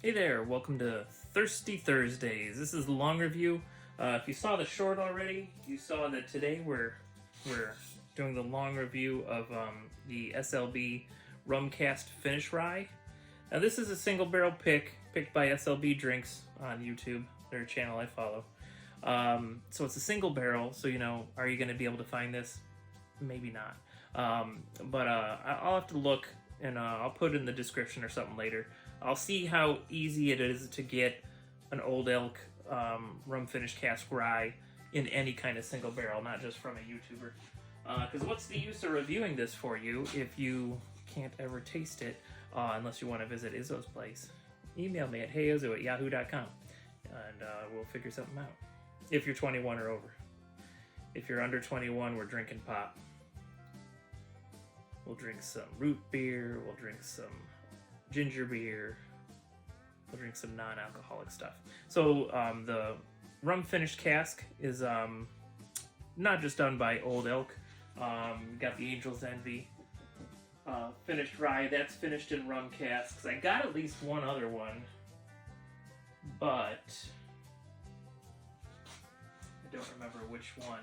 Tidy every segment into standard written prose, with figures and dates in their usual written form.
Hey there, welcome to Thirsty Thursdays. This is the long review. If you saw the short already, you saw that today we're doing the long review of the SLB Rumcast Finish Rye. Now this is a single barrel picked by SLB Drinks on YouTube, their channel I follow. So it's a single barrel, so are you going to be able to find this? Maybe not. But I'll have to look, and I'll put it in the description or something later. I'll see how easy it is to get an OldElk rum finish cask rye in any kind of single barrel, not just from a YouTuber. Because what's the use of reviewing this for you if you can't ever taste it unless you want to visit Izzo's place? Email me at heyizzo@yahoo.com and we'll figure something out. If you're 21 or over. If you're under 21, we're drinking pop. We'll drink some root beer, we'll drink some ginger beer, we'll drink some non-alcoholic stuff. So the rum finished cask is not just done by OldElk. We got the Angel's Envy finished rye. That's finished in rum casks. I got at least one other one, but I don't remember which one.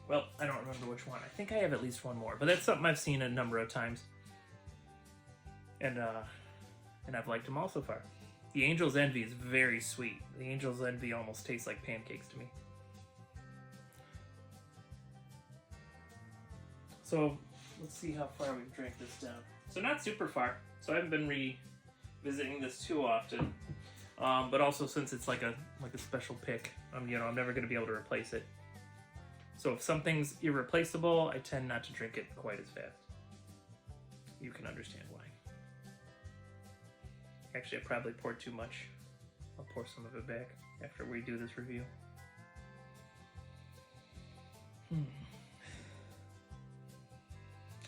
Well, I don't remember which one. I think I have at least one more, but that's something I've seen a number of times, and I've liked them all so far. The Angel's Envy is very sweet. The Angel's Envy almost tastes like pancakes to me. So let's see how far we've drank this down. So not super far. So I haven't been revisiting this too often, but also since it's like a special pick, I'm never going to be able to replace it. So if something's irreplaceable, I tend not to drink it quite as fast. You can understand why. Actually, I probably poured too much. I'll pour some of it back after we do this review.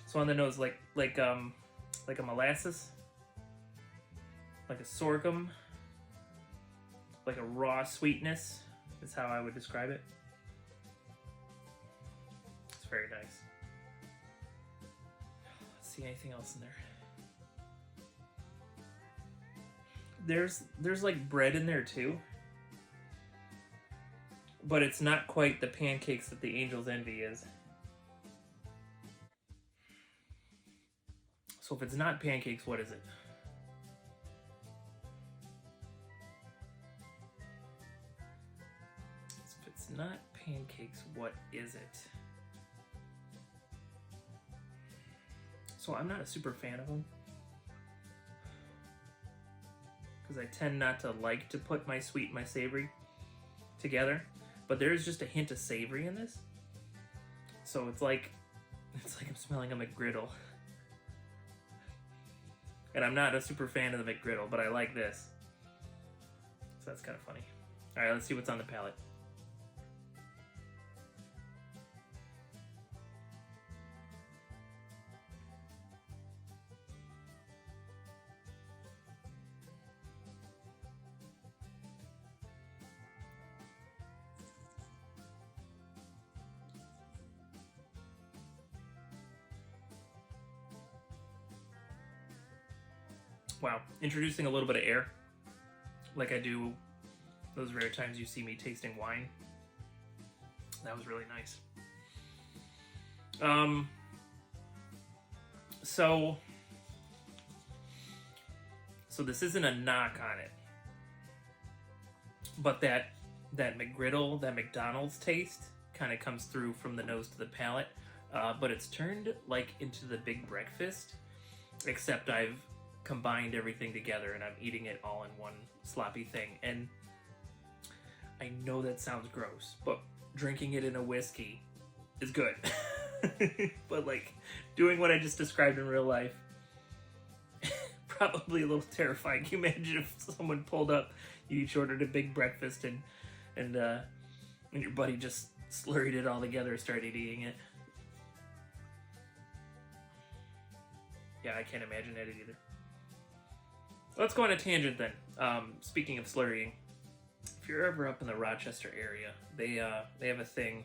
So on the nose, like a molasses, like a sorghum, like a raw sweetness is how I would describe it. Very nice. Let's see anything else in there. There's like bread in there too, but it's not quite the pancakes that the Angel's Envy is. So if it's not pancakes, what is it? If it's not pancakes, what is it? So I'm not a super fan of them because I tend not to like to put my sweet and my savory together, but there's just a hint of savory in this. So it's like I'm smelling a McGriddle. And I'm not a super fan of the McGriddle, but I like this. So that's kind of funny. All right, let's see what's on the palate. Wow, introducing a little bit of air, like I do those rare times you see me tasting wine. That was really nice. So this isn't a knock on it, but that McGriddle, that McDonald's taste kind of comes through from the nose to the palate, but it's turned like into the big breakfast, except I've combined everything together and I'm eating it all in one sloppy thing. And I know that sounds gross, but drinking it in a whiskey is good. But like doing what I just described in real life, probably a little terrifying. Can you imagine if someone pulled up, you each ordered a big breakfast and your buddy just slurried it all together and started eating it? Yeah, I can't imagine it either. Let's go on a tangent then. Speaking of slurrying, if you're ever up in the Rochester area, they have a thing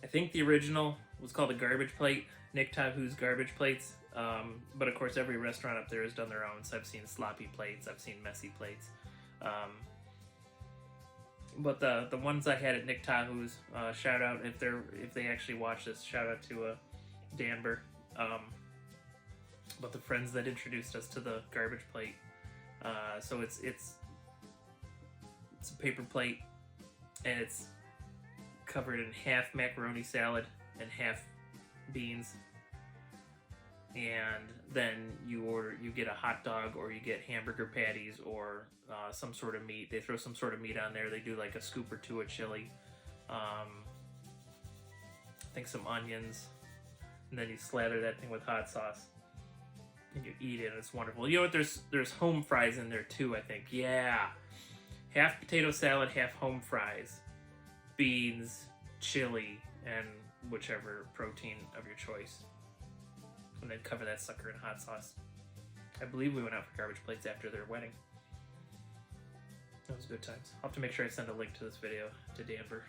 I think the original was called a garbage plate, Nick Tahu's garbage plates. But of course, every restaurant up there has done their own. So I've seen sloppy plates, I've seen messy plates. But the ones I had at Nick Tahu's, shout out if they actually watch this, shout out to Danber. But the friends that introduced us to the garbage plate. So it's a paper plate, and it's covered in half macaroni salad and half beans. And then you get a hot dog, or you get hamburger patties, or some sort of meat. They throw some sort of meat on there. They do like a scoop or two of chili. I think some onions, and then you slather that thing with hot sauce, and you eat it. And it's wonderful. You know what? There's home fries in there too, I think. Yeah, half potato salad, half home fries, beans, chili, and whichever protein of your choice. And then cover that sucker in hot sauce. I believe we went out for garbage plates after their wedding. That was good times. I'll have to make sure I send a link to this video to Danver.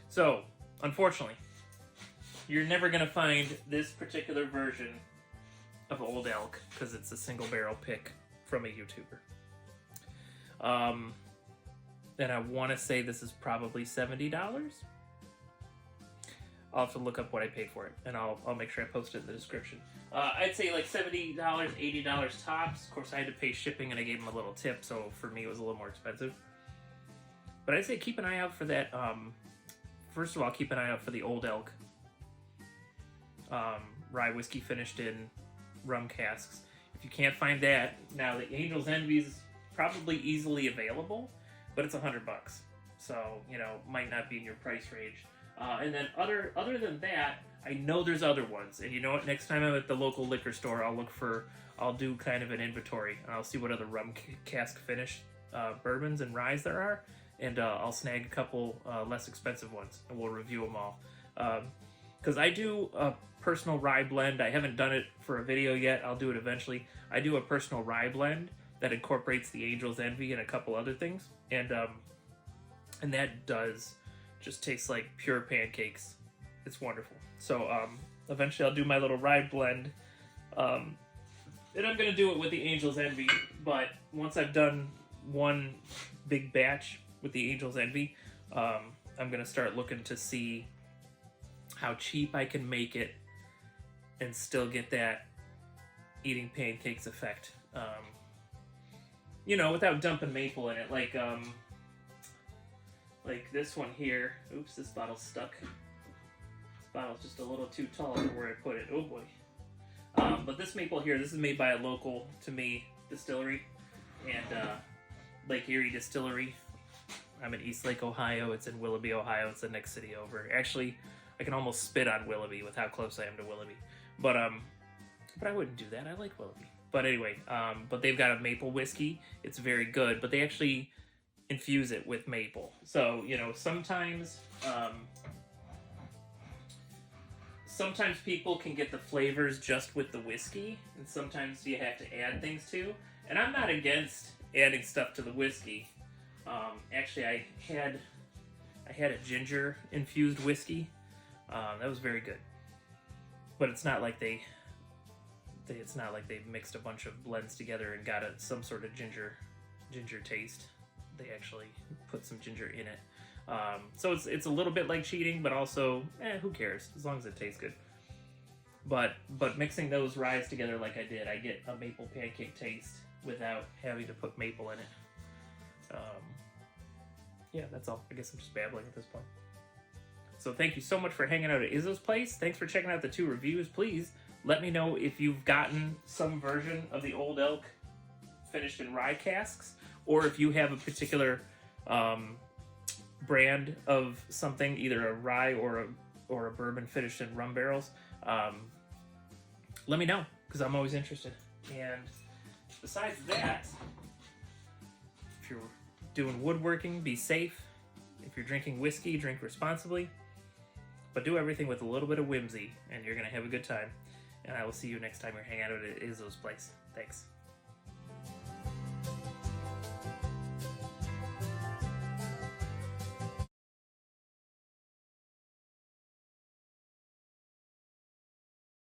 So, unfortunately, you're never going to find this particular version of OldElk because it's a single barrel pick from a YouTuber. And I want to say this is probably $70. I'll have to look up what I paid for it, and I'll make sure I post it in the description. I'd say like $70, $80 tops. Of course, I had to pay shipping, and I gave them a little tip, so for me it was a little more expensive. But I'd say keep an eye out for that. First of all, keep an eye out for the OldElk rye whiskey finished in rum casks. If you can't find that, now the Angel's Envy is probably easily available, but it's $100, so might not be in your price range. And then other than that, I know there's other ones. And you know what? Next time I'm at the local liquor store, I'll do kind of an inventory, and I'll see what other rum cask finished bourbons and ryes there are, and I'll snag a couple less expensive ones, and we'll review them all. Because I do a personal rye blend. I haven't done it for a video yet. I'll do it eventually. I do a personal rye blend that incorporates the Angel's Envy and a couple other things, and that does just tastes like pure pancakes. It's wonderful. So eventually I'll do my little rye blend, and I'm gonna do it with the Angel's Envy. But once I've done one big batch with the Angel's Envy, I'm gonna start looking to see how cheap I can make it and still get that eating pancakes effect. Without dumping maple in it, like this one here. Oops, this bottle's stuck. This bottle's just a little too tall for where I put it. Oh boy. But this maple here, this is made by a local, to me, distillery. And Lake Erie Distillery. I'm in Eastlake, Ohio. It's in Willoughby, Ohio. It's the next city over. Actually, I can almost spit on Willoughby with how close I am to Willoughby. But I wouldn't do that. I like Willoughby. But anyway, but they've got a maple whiskey. It's very good. But they actually infuse it with maple. So, sometimes people can get the flavors just with the whiskey, and sometimes you have to add things too. And I'm not against adding stuff to the whiskey. Actually, I had a ginger infused whiskey. That was very good. But it's not like they mixed a bunch of blends together and got some sort of ginger taste. They actually put some ginger in it. So it's a little bit like cheating, but also, who cares? As long as it tastes good. But mixing those ryes together like I did, I get a maple pancake taste without having to put maple in it. Yeah, that's all. I guess I'm just babbling at this point. So thank you so much for hanging out at Izzo's place. Thanks for checking out the 2 reviews. Please let me know if you've gotten some version of the OldElk finished in rye casks, or if you have a particular brand of something, either a rye or a bourbon finished in rum barrels. Let me know, because I'm always interested. And besides that, if you're doing woodworking, be safe. If you're drinking whiskey, drink responsibly. But do everything with a little bit of whimsy, and you're going to have a good time. And I will see you next time you're hanging out at Izzo's place. Thanks.